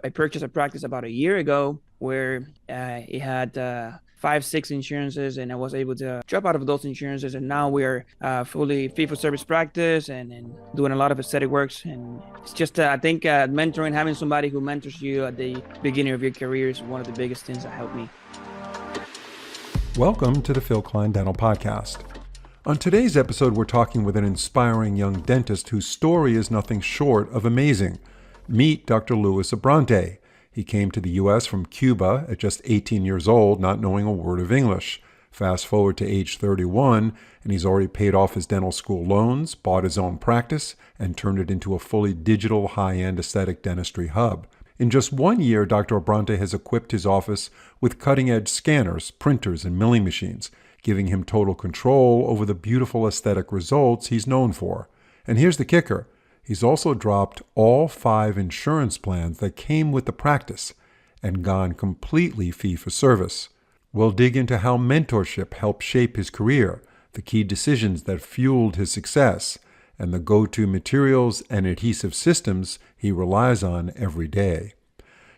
I purchased a practice about a year ago where it had 5, 6 insurances, and I was able to drop out of those insurances. And now we're fully fee-for-service practice and doing a lot of aesthetic works. And it's just, I think mentoring, having somebody who mentors you at the beginning of your career is one of the biggest things that helped me. Welcome to the Phil Klein Dental Podcast. On today's episode, we're talking with an inspiring young dentist whose story is nothing short of amazing. Meet Dr. Luis Abrahante. He came to the U.S. from Cuba at just 18 years old, not knowing a word of English. Fast forward to age 31, and he's already paid off his dental school loans, bought his own practice, and turned it into a fully digital, high-end aesthetic dentistry hub. In just 1 year, Dr. Abrahante has equipped his office with cutting-edge scanners, printers, and milling machines, giving him total control over the beautiful aesthetic results he's known for. And here's the kicker. He's also dropped all 5 insurance plans that came with the practice and gone completely fee-for-service. We'll dig into how mentorship helped shape his career, the key decisions that fueled his success, and the go-to materials and adhesive systems he relies on every day.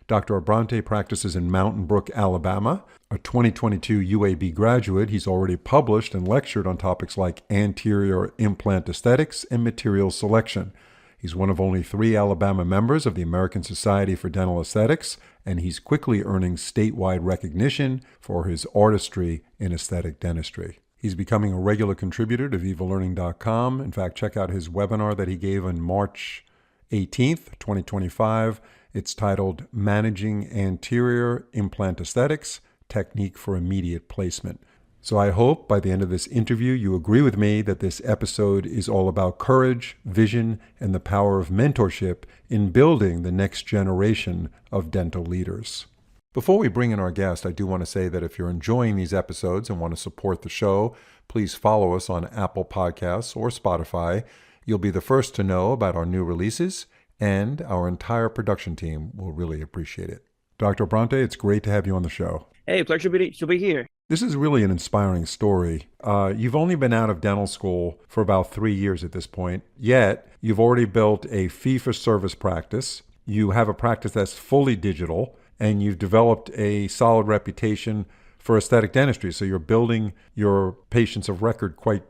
Dr. Abrahante practices in Mountain Brook, Alabama. A 2022 UAB graduate, he's already published and lectured on topics like anterior implant aesthetics and material selection. He's one of only 3 Alabama members of the American Society for Dental Aesthetics, and he's quickly earning statewide recognition for his artistry in aesthetic dentistry. He's becoming a regular contributor to VivaLearning.com. In fact, check out his webinar that he gave on March 18th, 2025. It's titled Managing Anterior Implant Aesthetics, Technique for Immediate Placement. So I hope by the end of this interview you agree with me that this episode is all about courage, vision, and the power of mentorship in building the next generation of dental leaders. Before we bring in our guest, I do want to say that if you're enjoying these episodes and want to support the show, please follow us on Apple Podcasts or Spotify. You'll be the first to know about our new releases, and our entire production team will really appreciate it. Dr. Abrahante, it's great to have you on the show. Hey, pleasure to be here. This is really an inspiring story. You've only been out of dental school for about 3 years at this point, yet you've already built a fee-for-service practice. You have a practice that's fully digital, and you've developed a solid reputation for aesthetic dentistry. So you're building your patients of record quite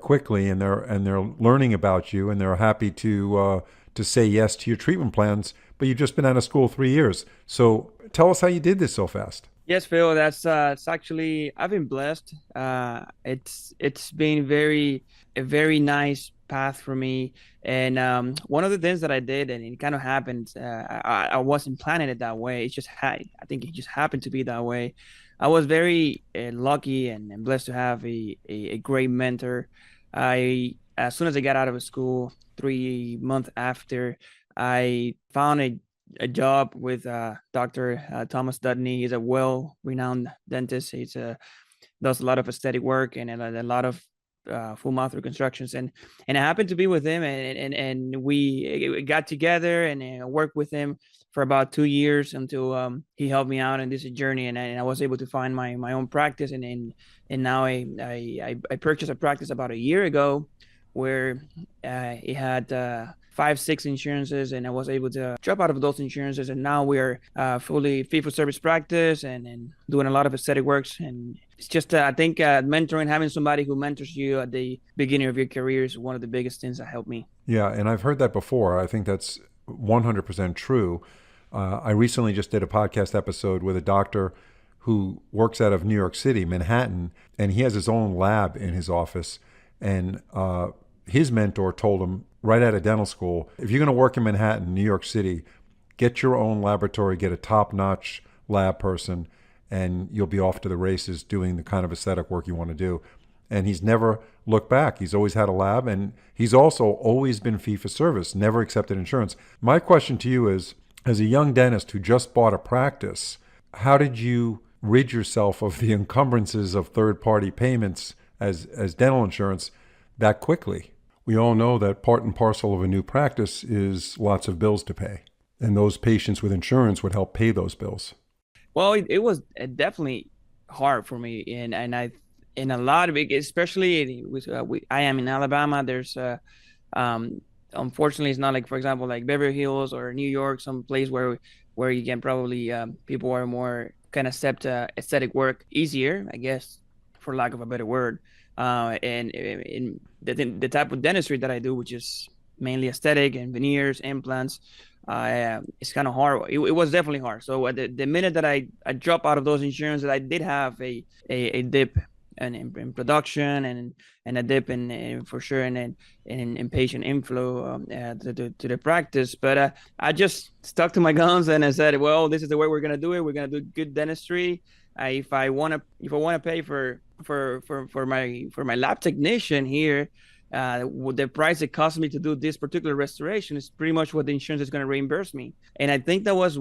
quickly, and they're learning about you, and they're happy to say yes to your treatment plans. But you've just been out of school 3 years. So tell us how you did this so fast. Yes, Phil, that's it's actually, I've been blessed. It's been a very nice path for me. And one of the things that I did, and it kind of happened, I wasn't planning it that way. I think it just happened to be that way. I was very lucky and blessed to have a great mentor. As soon as I got out of school, 3 months after, I found a job with Dr. Thomas Dudney. He's a well-renowned dentist. He does a lot of aesthetic work and a lot of full mouth reconstructions. And I happened to be with him, and we got together and worked with him for about 2 years until he helped me out in this journey, and I was able to find my own practice. And now I purchased a practice about a year ago where it had 5, 6 insurances, and I was able to drop out of those insurances. And now we're fully fee-for-service practice and doing a lot of aesthetic works. And it's just, I think mentoring, having somebody who mentors you at the beginning of your career is one of the biggest things that helped me. Yeah, and I've heard that before. I think that's 100% true. I recently just did a podcast episode with a doctor who works out of New York City, Manhattan, and he has his own lab in his office. And his mentor told him right out of dental school, if you're going to work in Manhattan, New York City, get your own laboratory, get a top-notch lab person, and you'll be off to the races doing the kind of aesthetic work you want to do. And he's never looked back. He's always had a lab, and he's also always been fee-for-service, never accepted insurance. My question to you is, as a young dentist who just bought a practice, how did you rid yourself of the encumbrances of third-party payments as dental insurance that quickly? We all know that part and parcel of a new practice is lots of bills to pay, and those patients with insurance would help pay those bills. Well, it was definitely hard for me, and I in a lot of it, especially with I am in Alabama. There's unfortunately, it's not like, for example, like Beverly Hills or New York, some place where where you can probably people are more can accept aesthetic work easier, I guess, for lack of a better word. And in the type of dentistry that I do, which is mainly aesthetic and veneers, implants, it's kind of hard. It was definitely hard. So at the minute that I dropped out of those insurances, I did have a dip in production and a dip in for sure in patient inflow to the practice. But I just stuck to my guns and I said, well, this is the way we're gonna do it. We're gonna do good dentistry. If I wanna pay for my lab technician here, the price it cost me to do this particular restoration is pretty much what the insurance is going to reimburse me. And I think that was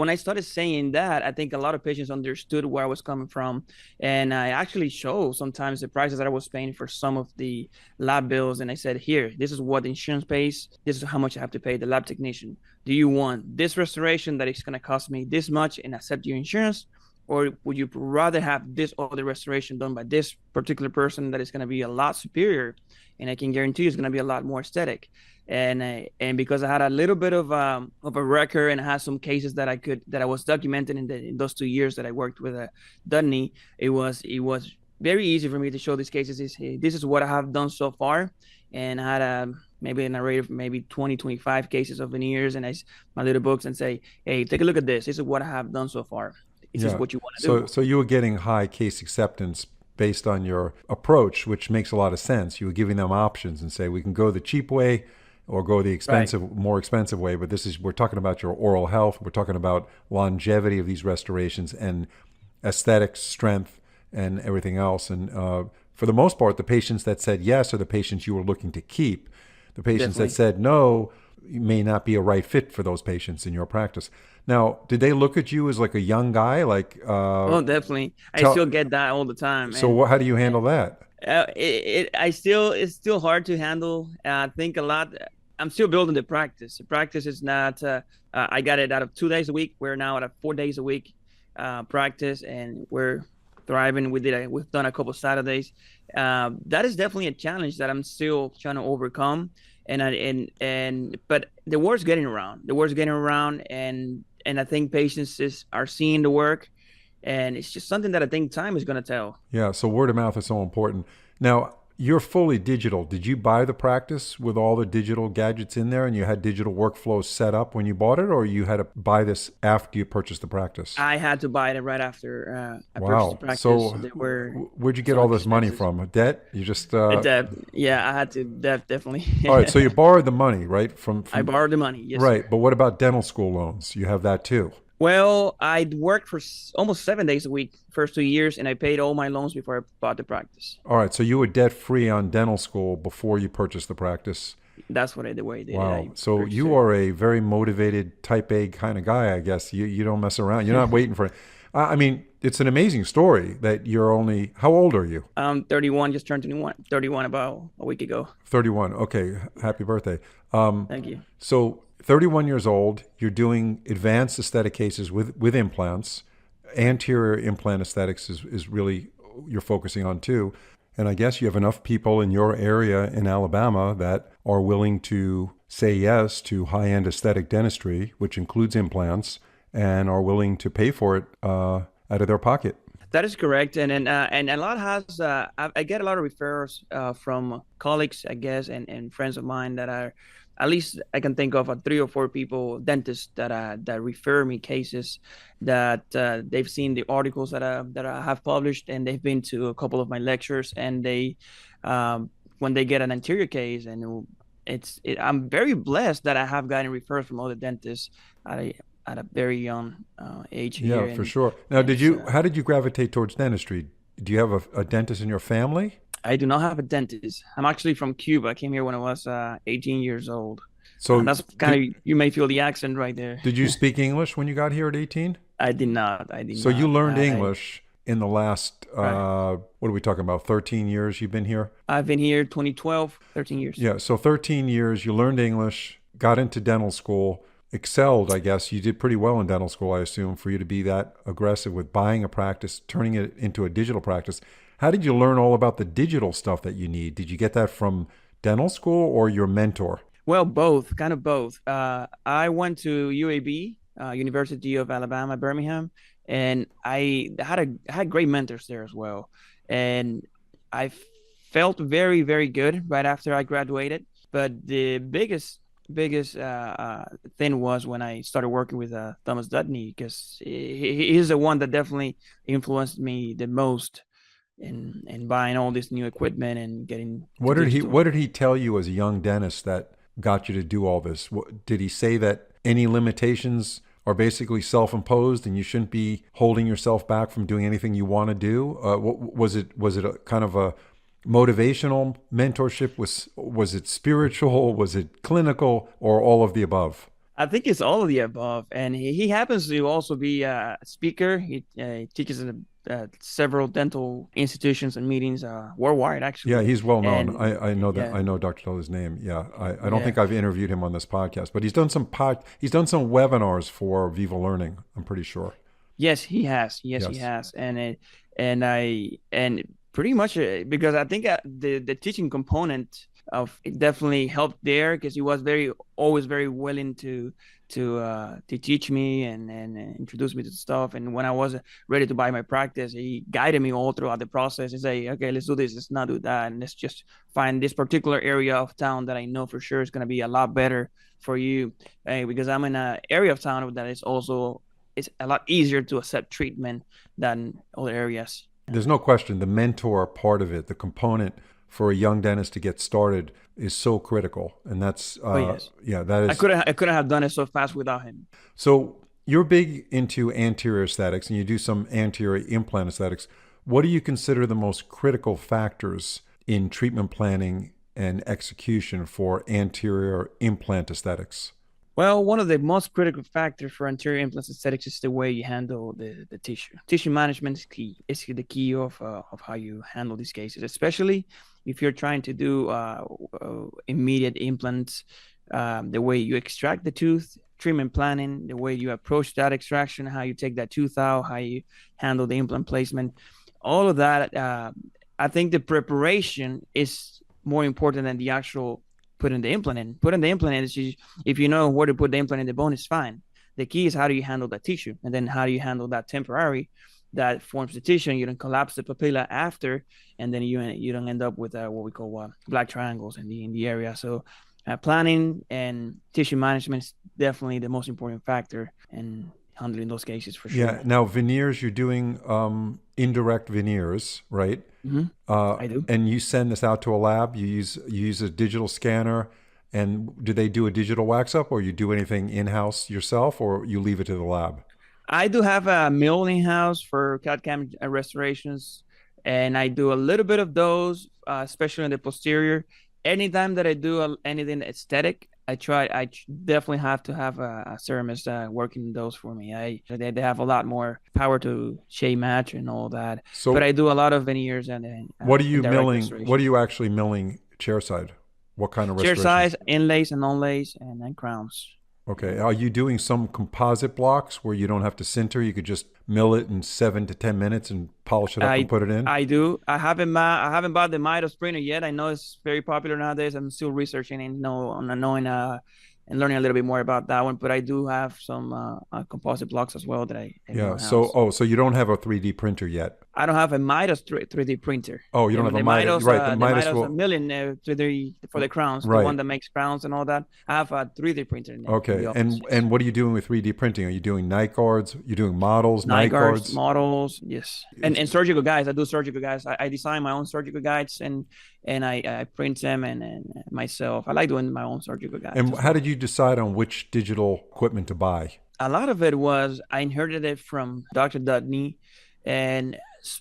when I started saying that, I think a lot of patients understood where I was coming from. And I actually show sometimes the prices that I was paying for some of the lab bills. And I said, here, this is what the insurance pays. This is how much I have to pay the lab technician. Do you want this restoration that is going to cost me this much and accept your insurance? Or would you rather have this other restoration done by this particular person that is going to be a lot superior, and I can guarantee it's going to be a lot more aesthetic? And because I had a little bit of a record and I had some cases that I was documenting in those 2 years that I worked with Dudney, it was very easy for me to show these cases. This is what I have done so far, and I had maybe an array of maybe 20, 25 cases of veneers, and my little books and say, hey, take a look at this. This is what I have done so far. Is this Yeah. what you want to So do? so you were getting high case acceptance based on your approach, which makes a lot of sense. You were giving them options and say we can go the cheap way or go the Right. more expensive way, but we're talking about your oral health, we're talking about longevity of these restorations and aesthetic strength and everything else. And for the most part, the patients that said yes are the patients you were looking to keep. The patients that Definitely. said no may not be a right fit for those patients in your practice. Now, did they look at you as like a young guy? Like, Oh, definitely. I tell. still get that all the time, So, and how do you handle that? it's still hard to handle. I think a lot. I'm still building the practice. The practice is not. I got it out of 2 days a week. We're now at a 4 days a week practice, and we're thriving. We've done a couple of Saturdays. That is definitely a challenge that I'm still trying to overcome. But the word's getting around. The word's getting around, and I think are seeing the work, and it's just something that I think time is going to tell. Yeah, so word of mouth is so important. Now, you're fully digital. Did you buy the practice with all the digital gadgets in there and you had digital workflows set up when you bought it, or you had to buy this after you purchased the practice? I had to buy it right after I purchased the Wow. practice. So, There were where'd you get some all this money expenses. from? Debt? You just A debt. Yeah, I had to definitely. all right. So you borrowed the money, right? From I from borrowed the money. Yes, right. sir. But what about dental school loans? You have that too. Well, I worked for almost 7 days a week first 2 years, and I paid all my loans before I bought the practice. All right. So you were debt free on dental school before you purchased the practice. That's the way I did it. Wow. I So purchased you it. are a very motivated type A kind of guy, I guess. You don't mess around. You're not waiting for it. I mean, it's an amazing story that you're only, how old are you? 31, just turned 21. 31 about a week ago. 31. Okay. Happy birthday. Thank you. So 31 years old, you're doing advanced aesthetic cases with implants. Anterior implant aesthetics is really you're focusing on too. And I guess you have enough people in your area in Alabama that are willing to say yes to high-end aesthetic dentistry, which includes implants, and are willing to pay for it out of their pocket. That is correct, and a lot has I get a lot of referrals from colleagues, I guess, and friends of mine that are at least I can think of 3 or 4 people, dentists that refer me cases that they've seen the articles that I have published, and they've been to a couple of my lectures, and they when they get an anterior case, and I'm very blessed that I have gotten referrals from other dentists at a very young age here, Yeah, for sure. Now, and it's how did you gravitate towards dentistry? Do you have a dentist in your family? I do not have a dentist. I'm actually from Cuba. I came here when I was 18 years old. So That's did, kind of, you may feel the accent right there. did you speak English when you got here at 18? I did not. I did So you not. learned English in the last, Right. what are we talking about, 13 years you've been here? I've been here 2012, 13 years. Yeah, so 13 years, you learned English, got into dental school, excelled, I guess. You did pretty well in dental school, I assume, for you to be that aggressive with buying a practice, turning it into a digital practice. How did you learn all about the digital stuff that you need? Did you get that from dental school or your mentor? Well, both, kind of both. I went to UAB University of Alabama, Birmingham, and I had great mentors there as well, and I felt very very good right after I graduated. But the biggest thing was when I started working with Thomas Dudney, because he's the one that definitely influenced me the most in buying all this new equipment and getting to digital. What did he tell you as a young dentist that got you to do all this? Did he say that any limitations are basically self-imposed and you shouldn't be holding yourself back from doing anything you want to do? Was it a kind of a motivational mentorship? Was it spiritual? Was it clinical, or all of the above? I think it's all of the above, and he happens to also be a speaker. He teaches at several dental institutions and meetings worldwide, Yeah, actually. he's well known. And I know that. yeah, I know Dr. Tully's name. Yeah, I don't yeah, think I've interviewed him on this podcast, but he's done some webinars for Viva Learning. I'm pretty sure. yes, he has. Yes, he Yes. has. And pretty much because I think the teaching component of it definitely helped there, because he was very always very willing to teach me and introduce me to stuff. And when I was ready to buy my practice, he guided me all throughout the process and say, okay, let's do this, let's not do that, and let's just find this particular area of town that I know for sure is going to be a lot better for you, because I'm in an area of town that is also it's a lot easier to accept treatment than other areas. There's no question the mentor part of it, the component for a young dentist to get started, is so critical, and that's Oh yes, yeah, that is. I couldn't have done it so fast without him. So you're big into anterior aesthetics, and you do some anterior implant aesthetics. What do you consider the most critical factors in treatment planning and execution for anterior implant aesthetics? Well, one of the most critical factors for anterior implant aesthetics is the way you handle the tissue. Tissue management is key. It's the key of how you handle these cases, especially if you're trying to do immediate implants. The way you extract the tooth, treatment planning, the way you approach that extraction, how you take that tooth out, how you handle the implant placement, all of that. I think the preparation is more important than the actual putting the implant in. Putting the implant in is just, if you know where to put the implant in the bone, is fine. The key is how do you handle that tissue, and then how do you handle that temporary that forms the tissue, and you don't collapse the papilla after, and then you don't end up with what we call black triangles in the area. So planning and tissue management is definitely the most important factor in handling those cases for Yeah. sure. Now, veneers, you're doing indirect veneers, right? Hmm. I do. And you send this out to a lab. You use a digital scanner, and do they do a digital wax up, or you do anything in house yourself, or you leave it to the lab? I do have a mill in house for CAD/CAM restorations, and I do a little bit of those, especially in the posterior. Anytime that I do anything aesthetic, I definitely have to have a ceramist working those for me. They have a lot more power to shade match and all that. But I So, do a lot of veneers and what are you direct milling? What are restorations. you actually milling chairside? What kind of Chair restorations? size, inlays and onlays, and then crowns. Okay. Are you doing some composite blocks where you don't have to sinter? You could just mill it in 7 to 10 minutes and polish it up and I put it in? I do. I haven't bought the Midas printer yet. I know it's very popular nowadays. I'm still researching and knowing and learning a little bit more about that one. But I do have some composite blocks as well that I do Yeah. in So, house. oh, so you don't have a 3D printer yet? I don't have a Midas 3D printer. Oh, you don't have a Midas. Right. The The Midas Midas a will. million 3D for the crowns, the Right. one that makes crowns and all that. I have a 3D printer in the Okay. office. Yes. And what are you doing with 3D printing? Are you doing night guards? You're doing models, Night night guards, guards? models, yes, and surgical guides. I do surgical guides. I design my own surgical guides and I print them and myself. I like doing my own surgical guides And as how well. did you decide on which digital equipment to buy? A lot of it was I inherited it from Dr. Dudney, and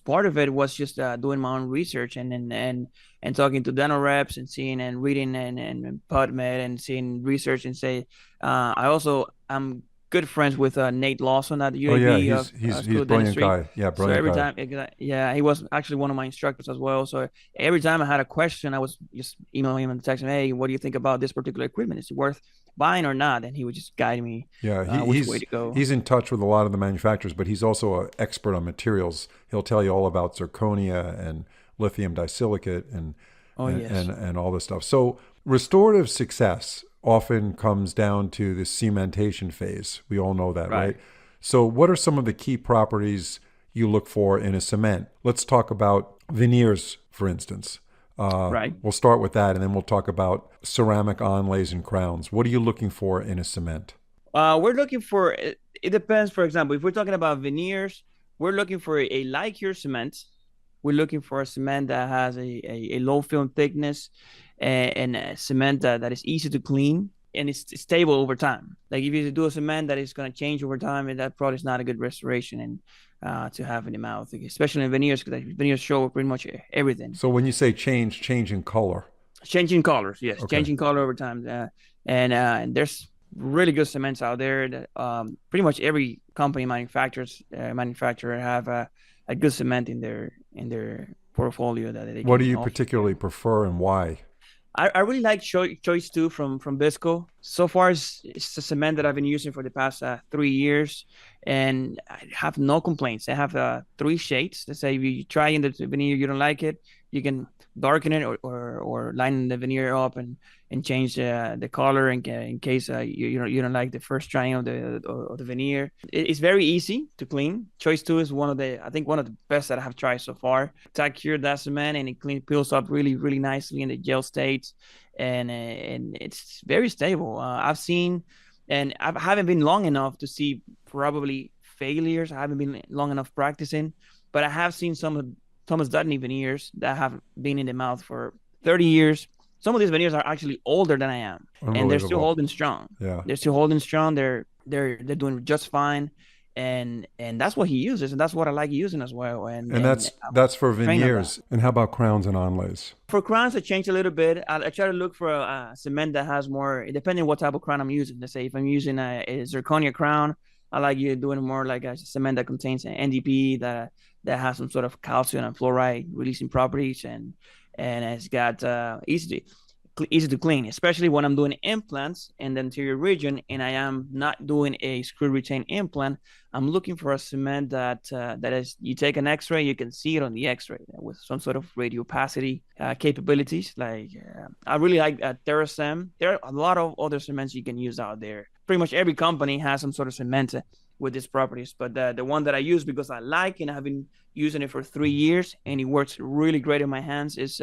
part of it was just doing my own research and talking to dental reps and seeing and reading and PubMed and seeing research and say. I'm good friends with Nate Lawson at Oh yeah, UAB of he's School a of brilliant Dentistry. guy. Yeah, So brilliant every guy. time, yeah, he was actually one of my instructors as well. So every time I had a question, I was just emailing him and texting, "Hey, what do you think about this particular equipment? Is it worth buying or not?" And he would just guide me Yeah, which way to go. he's in touch with a lot of the manufacturers, but he's also an expert on materials. He'll tell you all about zirconia and lithium disilicate Oh yes. and all this stuff. So restorative success. often comes down to the cementation phase. We all know that, right? Right. So, what are some of the key properties you look for in a cement? Let's talk about veneers, for instance. Right. We'll start with that, and then we'll talk about ceramic onlays and crowns. What are you looking for in a cement? We're looking for it depends. For example, if we're talking about veneers, we're looking for a light cure cement. We're looking for a cement that has a low film thickness and a cement that is easy to clean and it's stable over time. Like if you do a cement that is going to change over time, and that probably is not a good restoration and to have in the mouth, especially in veneers, because veneers show pretty much everything. So, when you say change, change in color. Changing colors, yes, Okay. changing color over time. And there's really good cements out there that pretty much every company manufacturer have a good cement in their portfolio that they What do can you offer. particularly prefer and why? I really like Choice 2 from Bisco. So far, it's the cement that I've been using for the past 3 years, and I have no complaints. I have three shades. Let's say if you try in the veneer, you don't like it, you can darken it or line the veneer up and change the color in case you don't like the first trying of the veneer. It's very easy to clean. Choice 2 is I think one of the best that I have tried so far. Tack cure that cement and it peels up really nicely in the gel state, and it's very stable. I've seen, and I haven't been long enough to see probably failures. I haven't been long enough practicing, but I have seen some of Thomas Dutney veneers that have been in the mouth for 30 years. Some of these veneers are actually older than I am, and they're still Unbelievable. holding strong. Yeah. They're still holding strong. They're doing just fine, and that's what he uses, and that's what I like using as well. And And and that's for train on that. veneers. And how about crowns and onlays? For crowns, I change a little bit. I try to look for a cement that has more, depending on what type of crown I'm using. Let's say if I'm using a zirconia crown, I like you doing more like a cement that contains an NDP that has some sort of calcium and fluoride releasing properties, and it's got easy to clean, especially when I'm doing implants in the anterior region and I am not doing a screw retain implant. I'm looking for a cement that is, you take an X-ray, you can see it on the X-ray with some sort of radio opacity capabilities. Like I really like TerraSem. There are a lot of other cements you can use out there. Pretty much every company has some sort of cement with these properties, but the one that I use because I like and I've been using it for 3 years and it works really great in my hands is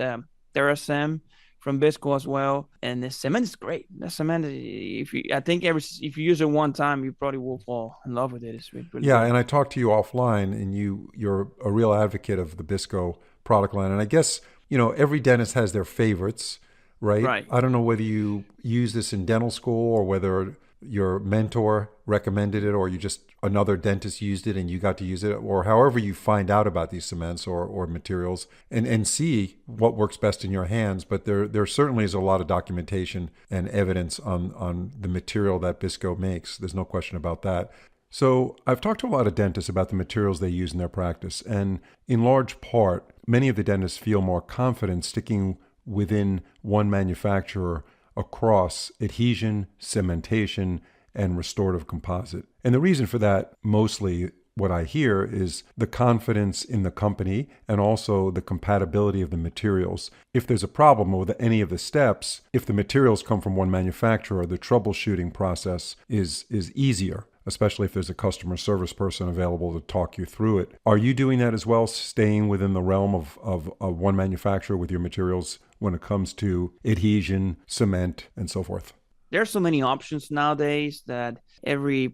TerraSem from Bisco as well. And the cement is great. The cement, I think if you use it one time, you probably will fall in love with it. It's really Yeah, good. and I talked to you offline, and you're a real advocate of the Bisco product line. And I guess every dentist has their favorites, right? Right. I don't know whether you use this in dental school or whether your mentor recommended it or you just another dentist used it and you got to use it, or however you find out about these cements or materials and see what works best in your hands. But there certainly is a lot of documentation and evidence on the material that Bisco makes. There's no question about that. So I've talked to a lot of dentists about the materials they use in their practice, and in large part, many of the dentists feel more confident sticking within one manufacturer across adhesion, cementation, and restorative composite. And the reason for that, mostly what I hear, is the confidence in the company and also the compatibility of the materials. If there's a problem with any of the steps, if the materials come from one manufacturer, the troubleshooting process is easier, especially if there's a customer service person available to talk you through it. Are you doing that as well, staying within the realm of one manufacturer with your materials when it comes to adhesion, cement, and so forth? There's so many options nowadays that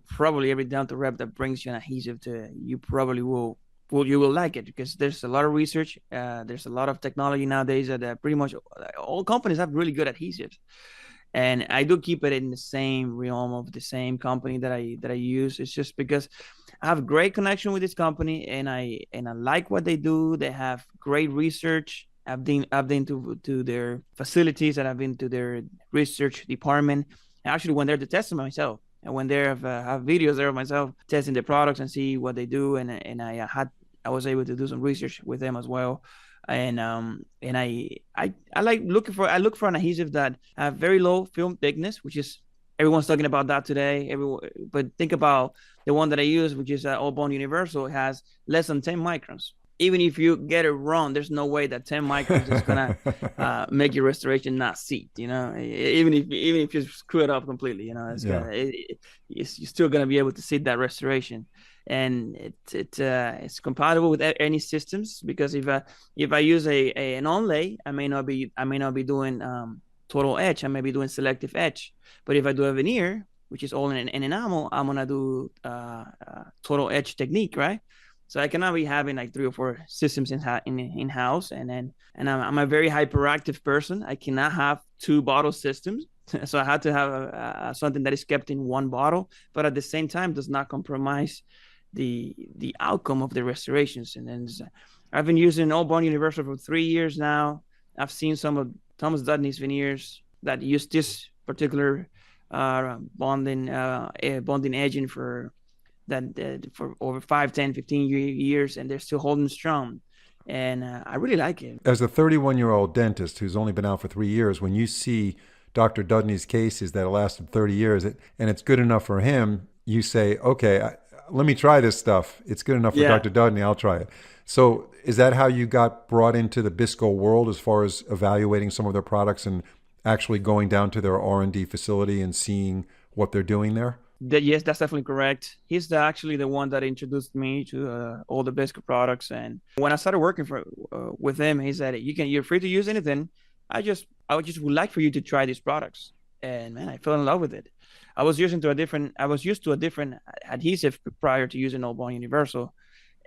probably every dental rep that brings you an adhesive to you probably you will like it because there's a lot of research. There's a lot of technology nowadays that pretty much all companies have really good adhesives. And I do keep it in the same realm of the same company that I use. It's just because I have a great connection with this company, and I like what they do. They have great research. I've been to their facilities, and I've been to their research department. I actually went there to test them myself. I went there, have videos there of myself testing the products and see what they do, and I was able to do some research with them as well. And I like I look for an adhesive that have very low film thickness, which is everyone's talking about that today. But think about the one that I use, which is All Bone Universal, it has less than 10 microns. even if you get it wrong, there's no way that 10 microns is gonna make your restoration not seat. Even if you screw it up completely, Yeah. you're still gonna be able to seat that restoration, and it's compatible with any systems, because if I use an onlay, I may not be doing total etch. I may be doing selective etch, but if I do a veneer, which is all in enamel, I'm gonna do total etch technique, right? So I cannot be having like 3 or 4 systems in house, and I'm a very hyperactive person. I cannot have 2 bottle systems, so I had to have something that is kept in one bottle, but at the same time does not compromise the outcome of the restorations. And then I've been using All Bond Universal for 3 years now. I've seen some of Thomas Dudney's veneers that use this particular bonding agent for over 5, 10, 15 years, and they're still holding strong. And I really like it. As a 31-year-old dentist who's only been out for 3 years, when you see Dr. Dudney's cases that lasted 30 years and it's good enough for him, you say, okay, let me try this stuff. It's good enough for Yeah. Dr. Dudney. I'll try it. So is that how you got brought into the Bisco world as far as evaluating some of their products and actually going down to their R&D facility and seeing what they're doing there? Yes, that's definitely correct. He's actually the one that introduced me to all the Biscuit products. And when I started working with him, he said, you're free to use anything. I just would like for you to try these products." And man, I fell in love with it. I was used to a different adhesive prior to using All Bond Universal,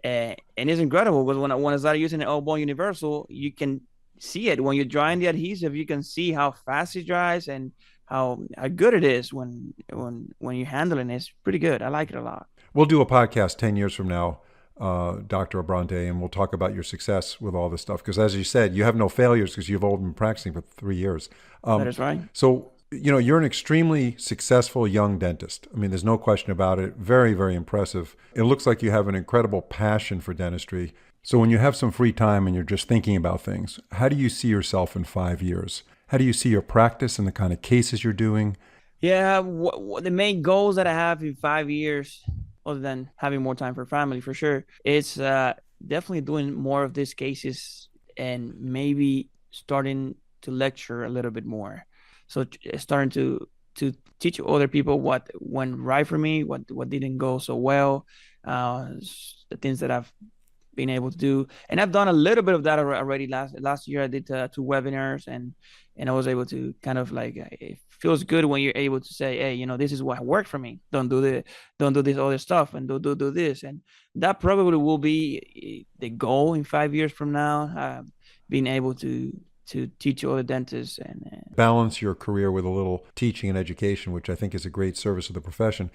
and it's incredible because when I started using the All Bond Universal, you can see it when you're drying the adhesive. You can see how fast it dries and how good it is when you're handling it. It's pretty good. I like it a lot. We'll do a podcast 10 years from now, Dr. Abrante, and we'll talk about your success with all this stuff. Because as you said, you have no failures because you've only been practicing for 3 years. That is right. So, you're an extremely successful young dentist. I mean, there's no question about it. Very, very impressive. It looks like you have an incredible passion for dentistry. So when you have some free time and you're just thinking about things, how do you see yourself in 5 years? How do you see your practice and the kind of cases you're doing? Yeah, the main goals that I have in 5 years, other than having more time for family, for sure, is definitely doing more of these cases and maybe starting to lecture a little bit more. So starting to teach other people what went right for me, what didn't go so well, the things that I've been able to do. And I've done a little bit of that already. Last year I did 2 webinars, and I was able to kind of like, it feels good when you're able to say, hey, this is what worked for me. Don't do this other stuff, and do this. And that probably will be the goal in 5 years from now, being able to teach other dentists and Balance your career with a little teaching and education, which I think is a great service of the profession.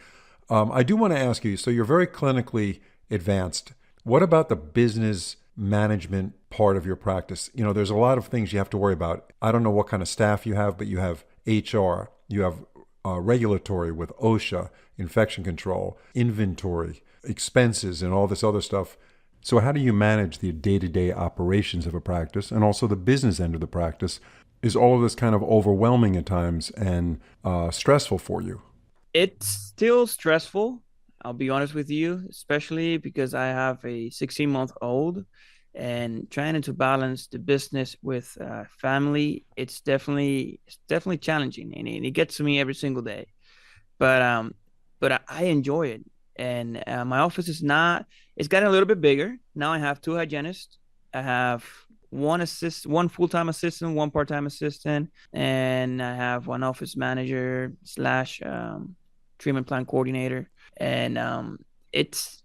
I do want to ask you, so you're very clinically advanced. What about the business management part of your practice? There's a lot of things you have to worry about. I don't know what kind of staff you have, but you have HR, you have regulatory with OSHA, infection control, inventory, expenses, and all this other stuff. So how do you manage the day-to-day operations of a practice and also the business end of the practice? Is all of this kind of overwhelming at times and stressful for you? it's still stressful. I'll be honest with you, especially because I have a 16-month-old, and trying to balance the business with family. It's definitely challenging, and it gets to me every single day. But I enjoy it, and my office is not. It's gotten a little bit bigger now. I have 2 hygienists. I have one full-time assistant, one part-time assistant, and I have one office manager slash treatment plan coordinator. And it's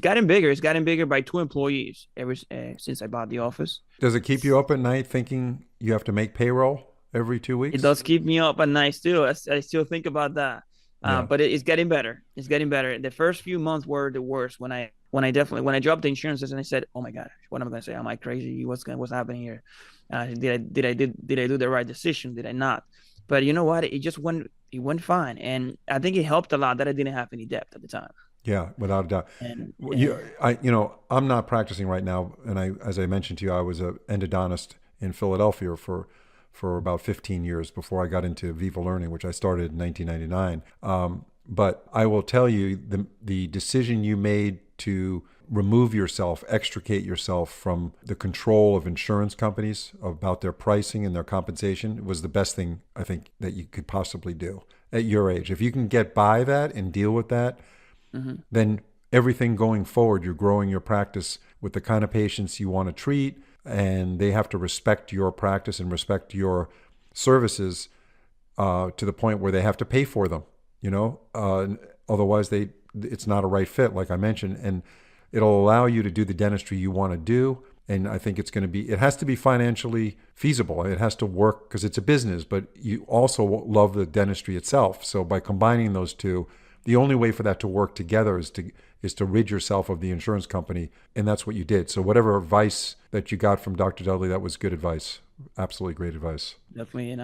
gotten bigger. It's gotten bigger by 2 employees ever since I bought the office. Does it keep you up at night thinking you have to make payroll every two It weeks? does keep me up at night still. I still think about that. Yeah. But it's getting better. It's getting better. The first few months were the worst when I dropped the insurances, and I said, "Oh my God, what am I gonna say? Am I crazy? What's happening here? Did I do the right decision? Did I not?" But you know what? It went fine, and I think it helped a lot that I didn't have any debt at the time. Yeah, without a doubt. And Well, I'm not practicing right now, and as I mentioned to you, I was an endodontist in Philadelphia for about 15 years before I got into Viva Learning, which I started in 1999. But I will tell you, the decision you made to remove yourself, extricate yourself from the control of insurance companies about their pricing and their compensation was the best thing I think that you could possibly do at your age. If you can get by that and deal with that, Hmm. then everything going forward, you're growing your practice with the kind of patients you want to treat, and they have to respect your practice and respect your services to the point where they have to pay for them. You know, otherwise it's not a right fit, like I mentioned, and it'll allow you to do the dentistry you want to do. And I think it has to be financially feasible. It has to work because it's a business, but you also love the dentistry itself. So by combining those two, the only way for that to work together is to rid yourself of the insurance company, and that's what you did. So whatever advice that you got from Dr. Dudley, that was good advice. Absolutely great advice. Definitely, and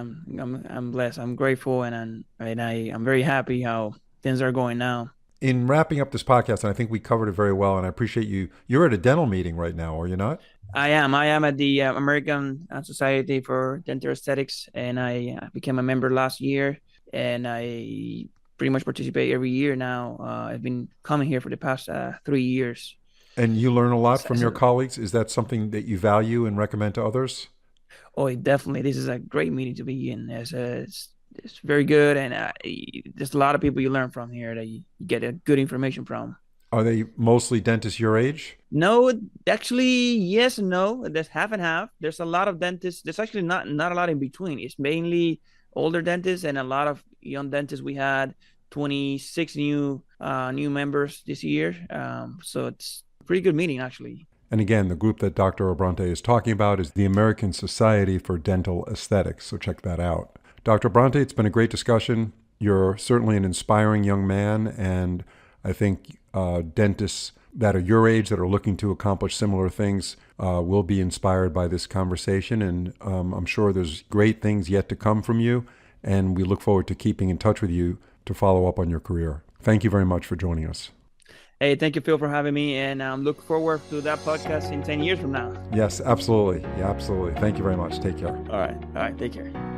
I'm blessed. I'm grateful, I'm very happy how things are going now. In wrapping up this podcast, and I think we covered it very well, and I appreciate you. You're at a dental meeting right now, are you not? I am at the American Society for Dental Aesthetics, and I became a member last year, and I pretty much participate every year now. I've been coming here for the past 3 years. And you learn a lot from your So, colleagues. Is that something that you value and recommend to others? oh, definitely, this is a great meeting to be in. It's very good, and there's a lot of people you learn from here that you get a good information from. Are they mostly dentists your age? No, actually, yes and no. There's half and half. There's a lot of dentists. There's actually not a lot in between. It's mainly older dentists and a lot of young dentists. We had 26 new members this year. So it's a pretty good meeting actually. And again, the group that Dr. Abrante is talking about is the American Society for Dental Aesthetics. So check that out. Dr. Abrante, it's been a great discussion. You're certainly an inspiring young man, and I think dentists that are your age that are looking to accomplish similar things will be inspired by this conversation. And I'm sure there's great things yet to come from you. And we look forward to keeping in touch with you to follow up on your career. Thank you very much for joining us. Hey, thank you, Phil, for having me, and look forward to that podcast in 10 years from now. Yes, absolutely. Yeah, absolutely. Thank you very much. Take care. All right, take care.